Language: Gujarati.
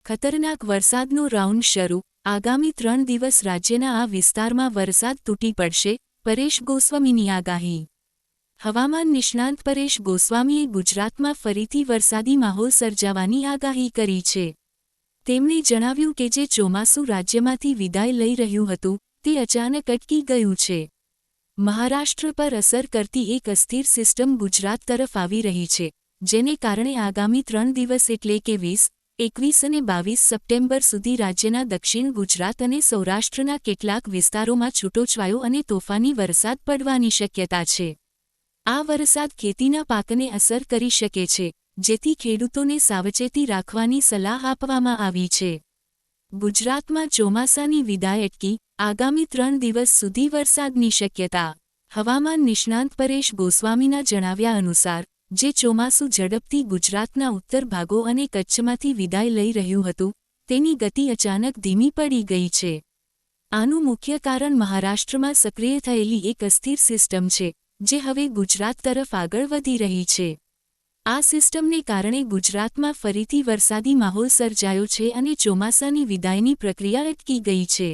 ખતરનાક વરસાદનો રાઉન્ડ શરૂ. આગામી 3 દિવસ રાજ્યના આ વિસ્તારમાં વરસાદ તૂટી પડશે, પરેશ ગોસ્વામીની આગાહી. હવામાન નિષ્ણાંત પરેશ ગોસ્વામીએ ગુજરાતમાં ફરીથી વરસાદી માહોલ સર્જાવાની આગાહી કરી છે. તેમણે જણાવ્યું કે જે ચોમાસું રાજ્યમાંથી વિદાય લઈ રહ્યું હતું, તે અચાનક અટકી ગયું છે. મહારાષ્ટ્ર પર અસર કરતી એક અસ્થિર સિસ્ટમ ગુજરાત તરફ આવી રહી છે, જેને કારણે આગામી 3 દિવસ એટલે કે 20, 21 અને 22 સપ્ટેમ્બર સુધી રાજ્યના દક્ષિણ ગુજરાત અને સૌરાષ્ટ્રના કેટલાક વિસ્તારોમાં છૂટોછવાયો અને તોફાની વરસાદ પડવાની શક્યતા છે. આ વરસાદ ખેતીના પાકને અસર કરી શકે છે, જેથી ખેડૂતોને સાવચેતી રાખવાની સલાહ આપવામાં આવી છે. ગુજરાતમાં ચોમાસાની વિદાય અટકી, આગામી 3 દિવસ સુધી વરસાદની શક્યતા. હવામાન નિષ્ણાંત પરેશ ગોસ્વામીના જણાવ્યા અનુસાર, જે ચોમાસું ઝડપથી ગુજરાતના ઉત્તર ભાગો અને કચ્છમાંથી વિદાય લઈ રહ્યું હતું, તેની ગતિ અચાનક ધીમી પડી ગઈ છે. આનું મુખ્ય કારણ મહારાષ્ટ્રમાં સક્રિય થયેલી એક અસ્થિર સિસ્ટમ છે, જે હવે ગુજરાત તરફ આગળ વધી રહી છે. આ સિસ્ટમને કારણે ગુજરાતમાં ફરીથી વરસાદી માહોલ સર્જાયો છે અને ચોમાસાની વિદાયની પ્રક્રિયા અટકી ગઈ છે.